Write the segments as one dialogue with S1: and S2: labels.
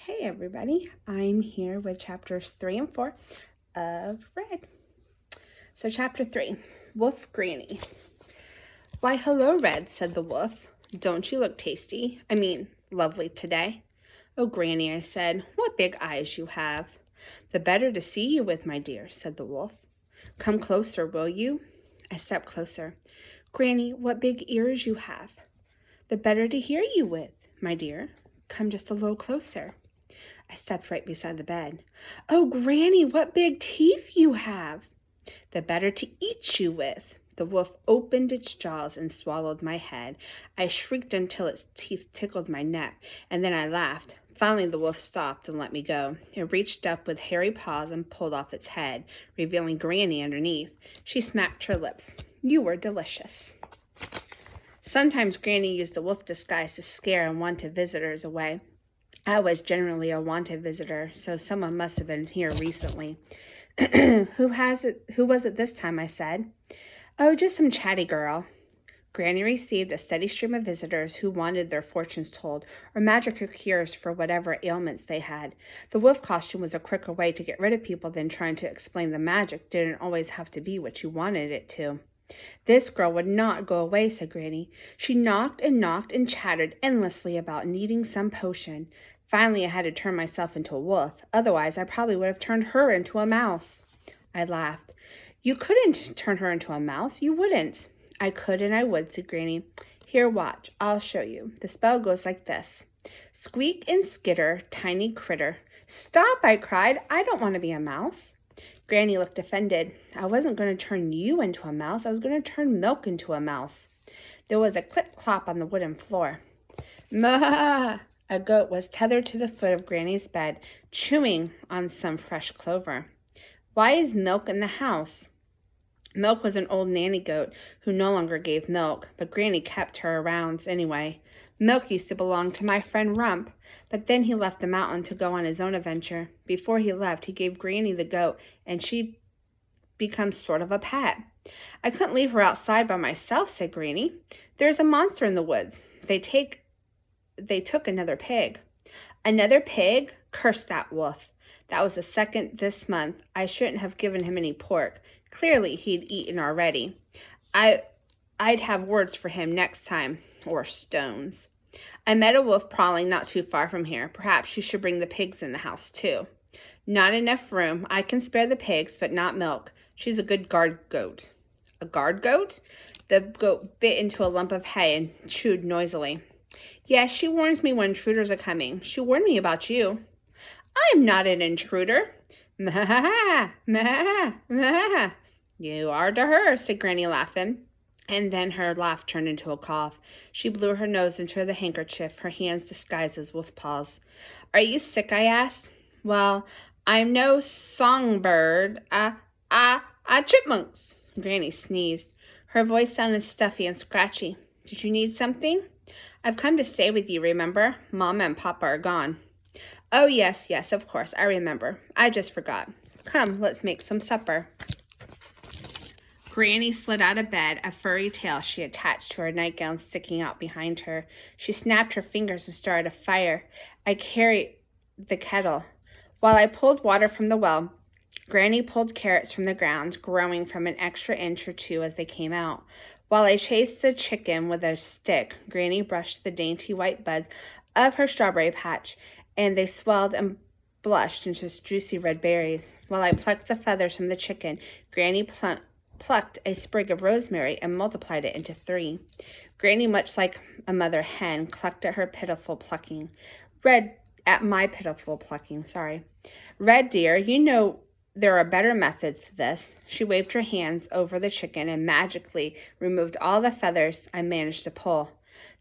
S1: Hey everybody, I'm here with chapters 3 and 4 of Red. So chapter 3, Wolf Granny. "Why, hello, Red," said the wolf. "Don't you look tasty? Lovely today." "Oh, Granny," I said, "what big eyes you have." "The better to see you with, my dear," said the wolf. "Come closer, will you?" I stepped closer. "Granny, what big ears you have." "The better to hear you with, my dear. Come just a little closer." I stepped right beside the bed. "Oh, Granny, what big teeth you have." "The better to eat you with." The wolf opened its jaws and swallowed my head. I shrieked until its teeth tickled my neck, and then I laughed. Finally, the wolf stopped and let me go. It reached up with hairy paws and pulled off its head, revealing Granny underneath. She smacked her lips. "You were delicious." Sometimes Granny used a wolf disguise to scare unwanted visitors away. I was generally a wanted visitor, so someone must have been here recently. Who was it this time?" I said. "Oh, just some chatty girl." Granny received a steady stream of visitors who wanted their fortunes told, or magical cures for whatever ailments they had. The wolf costume was a quicker way to get rid of people than trying to explain the magic didn't always have to be what you wanted it to. "This girl would not go away," said Granny. "She knocked and chattered endlessly about needing some potion. Finally, I had to turn myself into a wolf. Otherwise, I probably would have turned her into a mouse." I laughed. "You couldn't turn her into a mouse. You wouldn't." "I could and I would," said Granny. "Here, watch. I'll show you. The spell goes like this. Squeak and skitter, tiny critter." "Stop," I cried. "I don't want to be a mouse." Granny looked offended. "I wasn't going to turn you into a mouse. I was going to turn Milk into a mouse." There was a clip-clop on the wooden floor. "Ma!" A goat was tethered to the foot of Granny's bed, chewing on some fresh clover. "Why is Milk in the house?" Milk was an old nanny goat who no longer gave milk, but Granny kept her around anyway. Milk used to belong to my friend Rump, but then he left the mountain to go on his own adventure. Before he left, he gave Granny the goat, and she became sort of a pet. "I couldn't leave her outside by myself," said Granny. "There's a monster in the woods. They took another pig." "Another pig?" Cursed that wolf. That was the second this month. I shouldn't have given him any pork. Clearly, he'd eaten already. I'd have words for him next time, or stones. "I met a wolf prowling not too far from here. Perhaps you should bring the pigs in the house, too." "Not enough room. I can spare the pigs, but not Milk. She's a good guard goat." "A guard goat?" The goat bit into a lump of hay and chewed noisily. "Yes, she warns me when intruders are coming. She warned me about you." "I'm not an intruder." "Mah, mah, mah." "You are to her," said Granny, laughing. And then her laugh turned into a cough. She blew her nose into the handkerchief, her hands disguised as wolf paws. "Are you sick?" I asked. "Well, I'm no songbird. Chipmunks." Granny sneezed. Her voice sounded stuffy and scratchy. "Did you need something?" "I've come to stay with you, remember? Mama and Papa are gone." "Oh, yes, of course, I remember. I just forgot. Come, let's make some supper." Granny slid out of bed, a furry tail she attached to her nightgown sticking out behind her. She snapped her fingers and started a fire. I carried the kettle. While I pulled water from the well, Granny pulled carrots from the ground, growing from an extra inch or two as they came out. While I chased the chicken with a stick, Granny brushed the dainty white buds of her strawberry patch, and they swelled and blushed into juicy red berries. While I plucked the feathers from the chicken, Granny plucked a sprig of rosemary and multiplied it into 3. Granny, much like a mother hen, clucked at my pitiful plucking. "Red, dear, you know there are better methods to this." She waved her hands over the chicken and magically removed all the feathers I managed to pull.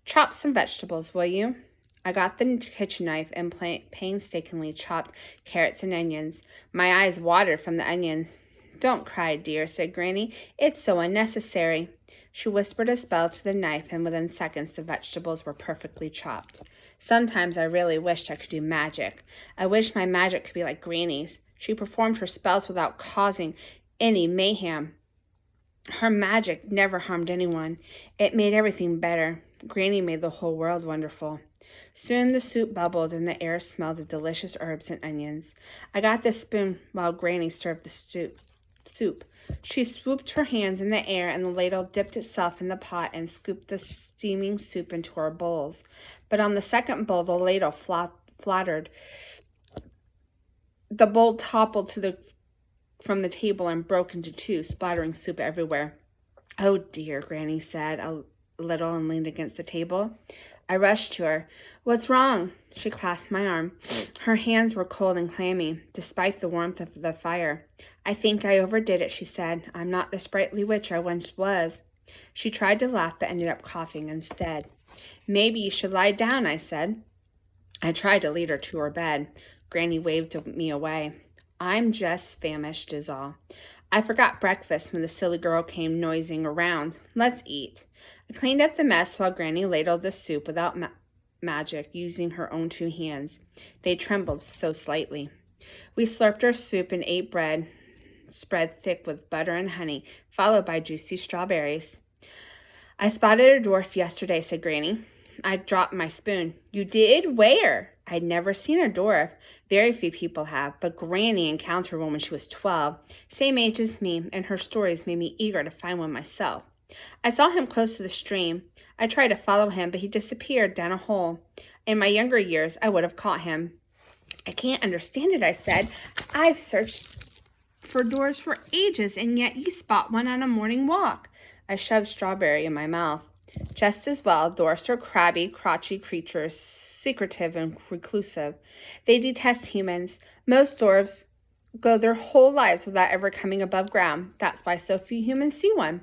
S1: "Chop some vegetables, will you?" I got the kitchen knife and painstakingly chopped carrots and onions. My eyes watered from the onions. "Don't cry, dear," said Granny. "It's so unnecessary." She whispered a spell to the knife, and within seconds the vegetables were perfectly chopped. Sometimes I really wished I could do magic. I wished my magic could be like Granny's. She performed her spells without causing any mayhem. Her magic never harmed anyone. It made everything better. Granny made the whole world wonderful. Soon the soup bubbled and the air smelled of delicious herbs and onions. I got the spoon while Granny served the soup. She swooped her hands in the air, and the ladle dipped itself in the pot and scooped the steaming soup into our bowls. But on the second bowl, the ladle fluttered. The bowl toppled from the table and broke into two, splattering soup everywhere. "Oh, dear," Granny said a little and leaned against the table. I rushed to her. "What's wrong?" She clasped my arm. Her hands were cold and clammy, despite the warmth of the fire. "I think I overdid it," she said. "I'm not the sprightly witch I once was." She tried to laugh, but ended up coughing instead. "Maybe you should lie down," I said. I tried to lead her to her bed. Granny waved me away. "I'm just famished is all. I forgot breakfast when the silly girl came nosing around. Let's eat." I cleaned up the mess while Granny ladled the soup without magic, using her own two hands. They trembled so slightly. We slurped our soup and ate bread spread thick with butter and honey, followed by juicy strawberries. "I spotted a dwarf yesterday," said Granny. I dropped my spoon. "You did? Where?" I'd never seen a dwarf. Very few people have, but Granny encountered one when she was 12, same age as me, and her stories made me eager to find one myself. I saw him close to the stream. I tried to follow him, but he disappeared down a hole. In my younger years, I would have caught him. "I can't understand it," I said. "I've searched for dwarves for ages, and yet you spot one on a morning walk." I shoved strawberry in my mouth. "Just as well. Dwarfs are crabby, crotchety creatures, secretive and reclusive. They detest humans. Most dwarves go their whole lives without ever coming above ground. That's why so few humans see one."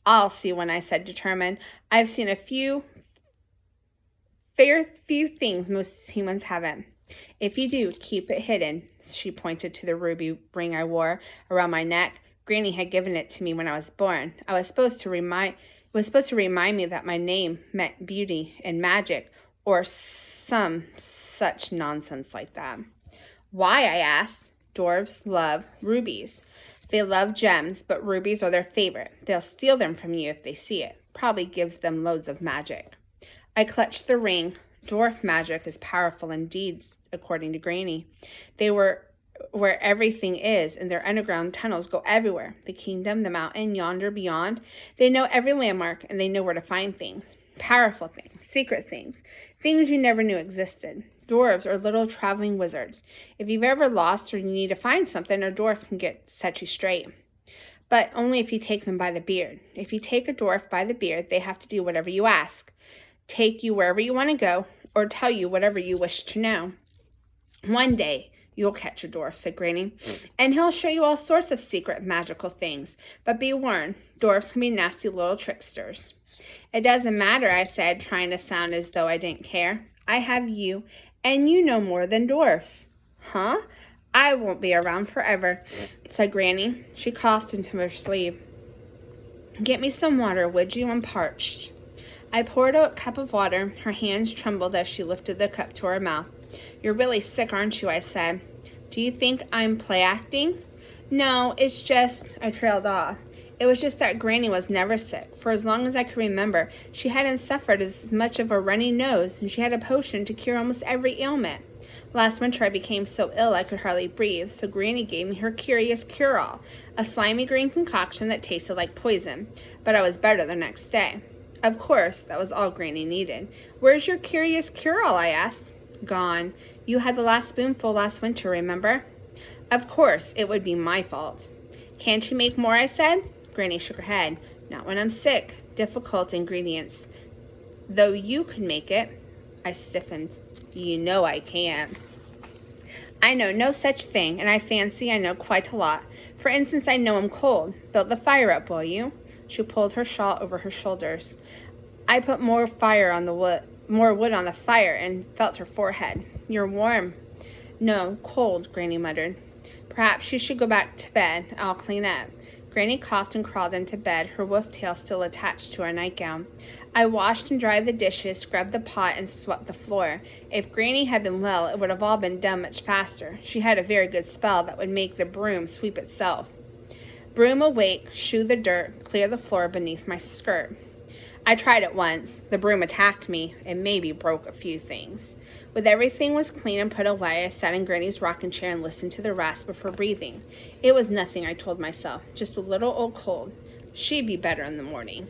S1: "I'll see one," I said, determined. "I've seen a few things most humans haven't." "If you do, keep it hidden." She pointed to the ruby ring I wore around my neck. Granny had given it to me when I was born. It was supposed to remind me that my name meant beauty and magic, or some such nonsense like that. "Why?" I asked. "Dwarves love rubies. They love gems, but rubies are their favorite. They'll steal them from you if they see it. Probably gives them loads of magic." I clutched the ring. Dwarf magic is powerful indeed, according to Granny. They were where everything is, and their underground tunnels go everywhere. The kingdom, the mountain, yonder beyond. They know every landmark, and they know where to find things. Powerful things, secret things, things you never knew existed. Dwarves are little traveling wizards. If you've ever lost or you need to find something, a dwarf can set you straight. But only if you take them by the beard. If you take a dwarf by the beard, they have to do whatever you ask, take you wherever you want to go, or tell you whatever you wish to know. "One day you'll catch a dwarf," said Granny, "and he'll show you all sorts of secret magical things. But be warned, dwarfs can be nasty little tricksters." "It doesn't matter," I said, trying to sound as though I didn't care. "I have you, and you know more than dwarfs." "Huh? I won't be around forever," said Granny. She coughed into her sleeve. "Get me some water, would you? I'm parched." I poured out a cup of water. Her hands trembled as she lifted the cup to her mouth. "You're really sick, aren't you?" I said. "Do you think I'm play acting?" "No, it's just—" I trailed off. It was just that Granny was never sick. For as long as I could remember, she hadn't suffered as much of a runny nose, and she had a potion to cure almost every ailment. Last winter I became so ill I could hardly breathe, so Granny gave me her curious cure-all, a slimy green concoction that tasted like poison, but I was better the next day. Of course, that was all Granny needed. "Where's your curious cure-all?" I asked. "Gone. You had the last spoonful last winter, remember?" Of course, it would be my fault. "Can't you make more?" I said. Granny shook her head. "Not when I'm sick. Difficult ingredients. Though you could make it." I stiffened. "You know I can." "I know no such thing, and I fancy I know quite a lot. For instance, I know I'm cold. Build the fire up, will you?" She pulled her shawl over her shoulders. I put more wood on the fire and felt her forehead. "You're warm." "No, cold," Granny muttered. "Perhaps you should go back to bed. I'll clean up." Granny coughed and crawled into bed, her wolf tail still attached to her nightgown. I washed and dried the dishes, scrubbed the pot, and swept the floor. If Granny had been well, it would have all been done much faster. She had a very good spell that would make the broom sweep itself. Broom awake, shoo the dirt, clear the floor beneath my skirt. I tried it once. The broom attacked me and maybe broke a few things. When everything was clean and put away, I sat in Granny's rocking chair and listened to the rasp of her breathing. It was nothing, I told myself, just a little old cold. She'd be better in the morning.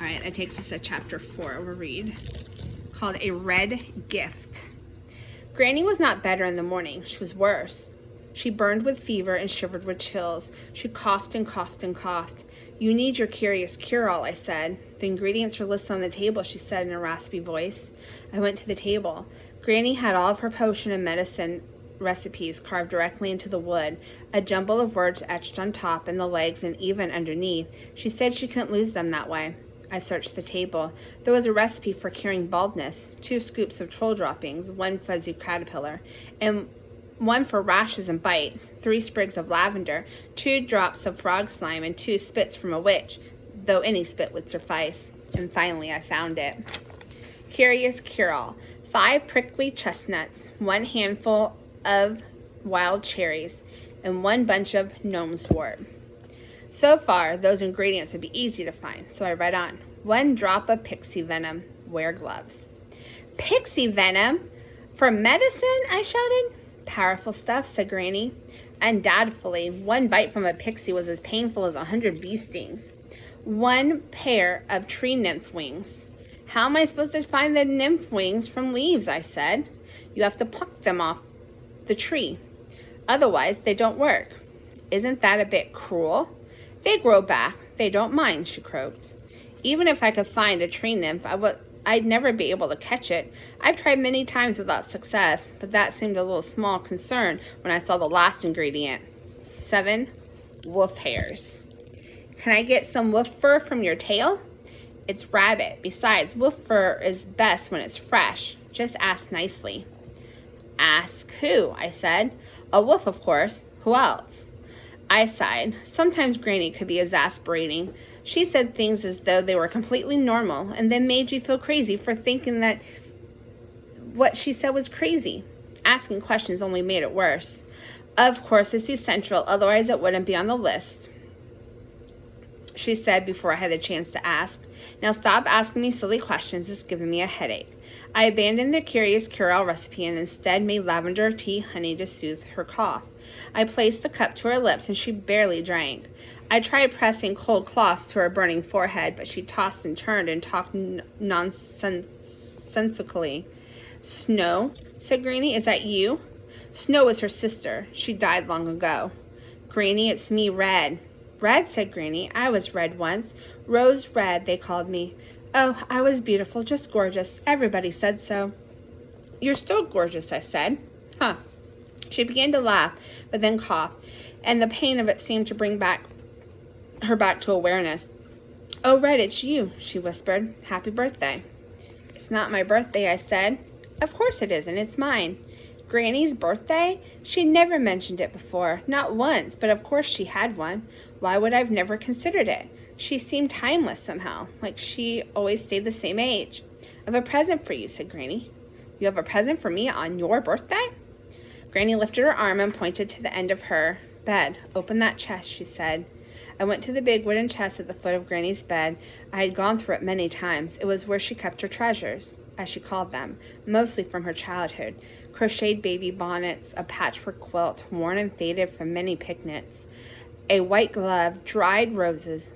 S1: All right, that takes us to chapter 4. We'll read, called A Red Gift. Granny was not better in the morning. She was worse. She burned with fever and shivered with chills. She coughed and coughed and coughed. You need your curious cure-all, I said. The ingredients are listed on the table, she said in a raspy voice. I went to the table. Granny had all of her potion and medicine recipes carved directly into the wood, a jumble of words etched on top, and the legs, and even underneath. She said she couldn't lose them that way. I searched the table. There was a recipe for curing baldness, 2 scoops of troll droppings, 1 fuzzy caterpillar, and 1 for rashes and bites, 3 sprigs of lavender, 2 drops of frog slime, and 2 spits from a witch, though any spit would suffice. And finally I found it. Curious cure-all. 5 prickly chestnuts, 1 handful of wild cherries, and 1 bunch of gnome's wort. So far, those ingredients would be easy to find, so I read on. 1 drop of pixie venom. Wear gloves. Pixie venom? For medicine? I shouted. Powerful stuff, said Granny. Undoubtedly, 1 bite from a pixie was as painful as 100 bee stings. 1 pair of tree nymph wings. How am I supposed to find the nymph wings from leaves? I said. You have to pluck them off the tree. Otherwise, they don't work. Isn't that a bit cruel? They grow back. They don't mind, she croaked. Even if I could find a tree nymph, I'd never be able to catch it. I've tried many times without success, but that seemed a little small concern when I saw the last ingredient. 7 wolf hairs. Can I get some wolf fur from your tail? It's rabbit. Besides, wolf fur is best when it's fresh. Just ask nicely. Ask who? I said. A wolf, of course. Who else? I sighed. Sometimes Granny could be exasperating. She said things as though they were completely normal and then made you feel crazy for thinking that what she said was crazy. Asking questions only made it worse. Of course, it's essential, otherwise it wouldn't be on the list, she said before I had a chance to ask. Now stop asking me silly questions. It's giving me a headache. I abandoned the curious cure-all recipe and instead made lavender tea honey to soothe her cough. I placed the cup to her lips and she barely drank. I tried pressing cold cloths to her burning forehead, but she tossed and turned and talked nonsensically. Snow, said Granny, is that you? Snow was her sister. She died long ago. Granny, it's me, Red. Red, said Granny. I was red once. Rose Red, they called me. Oh, I was beautiful, just gorgeous. Everybody said so. You're still gorgeous, I said. Huh. She began to laugh, but then coughed, and the pain of it seemed to bring her back to awareness. Oh, Red, it's you, she whispered. Happy birthday. It's not my birthday, I said. Of course it isn't. It's mine. Granny's birthday? She'd never mentioned it before. Not once, but of course she had one. Why would I have never considered it? She seemed timeless somehow, like she always stayed the same age. I have a present for you, said Granny. You have a present for me on your birthday? Granny lifted her arm and pointed to the end of her bed. Open that chest, she said. I went to the big wooden chest at the foot of Granny's bed. I had gone through it many times. It was where she kept her treasures, as she called them, mostly from her childhood. Crocheted baby bonnets, a patchwork quilt, worn and faded from many picnics, a white glove, dried roses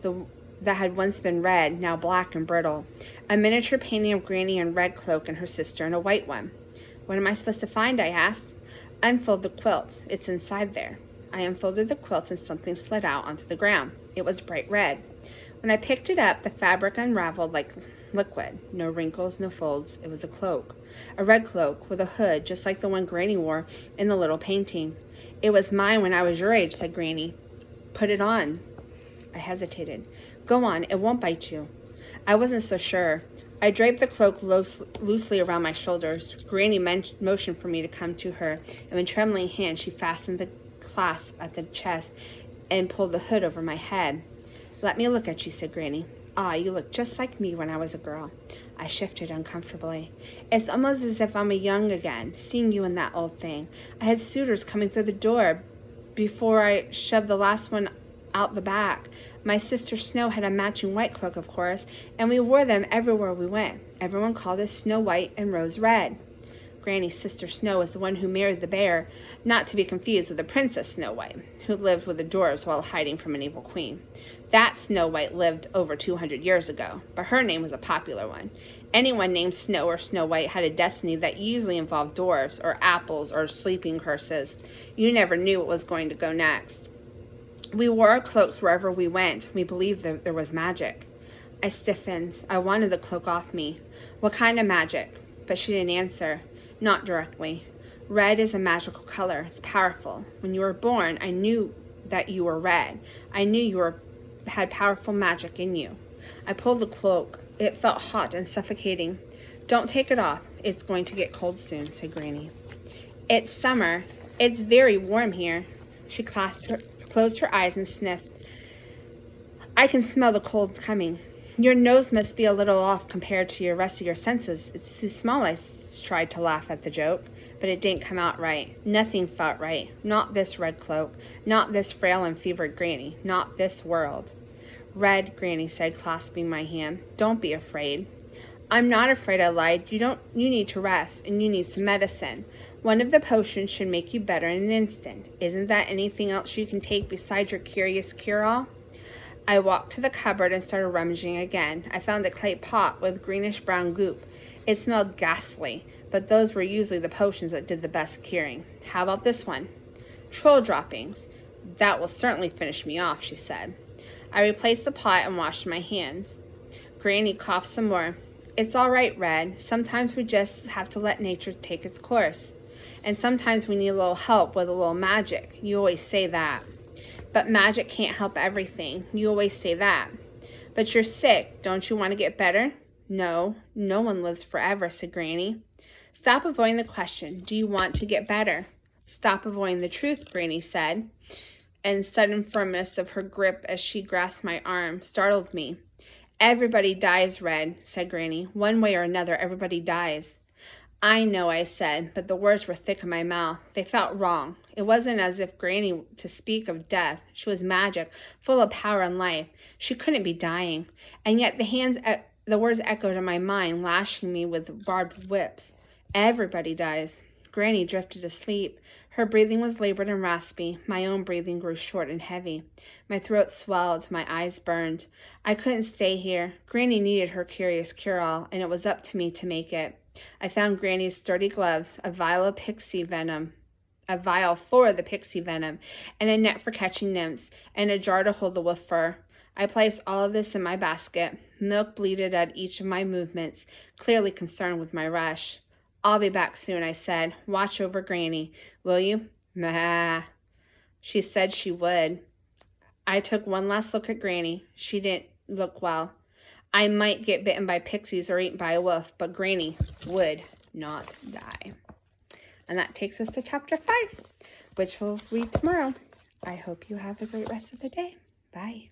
S1: that had once been red, now black and brittle, a miniature painting of Granny in a red cloak and her sister in a white one. What am I supposed to find? I asked. Unfold the quilt. It's inside there. I unfolded the quilt and something slid out onto the ground. It was bright red. When I picked it up, the fabric unraveled like liquid. No wrinkles, no folds. It was a cloak. A red cloak with a hood, just like the one Granny wore in the little painting. It was mine when I was your age, said Granny. Put it on. I hesitated. Go on, it won't bite you. I wasn't so sure. I draped the cloak loosely around my shoulders. Granny motioned for me to come to her, and with trembling hands she fastened the clasp at the chest and pulled the hood over my head. Let me look at you, said Granny. Ah, you look just like me when I was a girl. I shifted uncomfortably. It's almost as if I'm young again, seeing you in that old thing. I had suitors coming through the door before I shoved the last one out the back. My sister Snow had a matching white cloak, of course, and we wore them everywhere we went. Everyone called us Snow White and Rose Red. Granny's sister Snow was the one who married the bear, not to be confused with the Princess Snow White, who lived with the dwarves while hiding from an evil queen. That Snow White lived over 200 years ago, but her name was a popular one. Anyone named Snow or Snow White had a destiny that usually involved dwarves or apples or sleeping curses. You never knew what was going to go next. We wore our cloaks wherever we went. We believed that there was magic. I stiffened. I wanted the cloak off me. What kind of magic? But she didn't answer. Not directly. Red is a magical color. It's powerful. When you were born, I knew that you were red. I knew you had powerful magic in you. I pulled the cloak. It felt hot and suffocating. Don't take it off. It's going to get cold soon, said Granny. It's summer. It's very warm here. She closed her eyes and sniffed. I can smell the cold coming. Your nose must be a little off compared to your rest of your senses. It's too small. I tried to laugh at the joke, but it didn't come out right. Nothing felt right. Not this red cloak. Not this frail and fevered Granny. Not this world. Red, Granny said, clasping my hand. Don't be afraid. I'm not afraid, I lied. You need to rest, and you need some medicine. One of the potions should make you better in an instant. Isn't that anything else you can take besides your curious cure-all? I walked to the cupboard and started rummaging again. I found a clay pot with greenish-brown goop. It smelled ghastly, but those were usually the potions that did the best curing. How about this one? Troll droppings. That will certainly finish me off, she said. I replaced the pot and washed my hands. Granny coughed some more. It's all right, Red. Sometimes we just have to let nature take its course. And sometimes we need a little help with a little magic. You always say that. But magic can't help everything. You always say that. But you're sick. Don't you want to get better? No, no one lives forever, said Granny. Stop avoiding the question. Do you want to get better? Stop avoiding the truth, Granny said. And sudden firmness of her grip as she grasped my arm startled me. Everybody dies, Red, said Granny. One way or another, everybody dies. I know, I said, but the words were thick in my mouth. They felt wrong. It wasn't as if Granny to speak of death. She was magic, full of power and life. She couldn't be dying. And yet the words echoed in my mind, lashing me with barbed whips. Everybody dies. Granny drifted asleep. Her breathing was labored and raspy. My own breathing grew short and heavy. My throat swelled. My eyes burned. I couldn't stay here. Granny needed her curious cure-all, and it was up to me to make it. I found Granny's sturdy gloves, a vial for the pixie venom, and a net for catching nymphs, and a jar to hold the wolf fur. I placed all of this in my basket. Milk bleated at each of my movements, clearly concerned with my rush. I'll be back soon, I said. Watch over Granny, will you? Meh. She said she would. I took one last look at Granny. She didn't look well. I might get bitten by pixies or eaten by a wolf, but Granny would not die. And that takes us to chapter 5, which we'll read tomorrow. I hope you have a great rest of the day. Bye.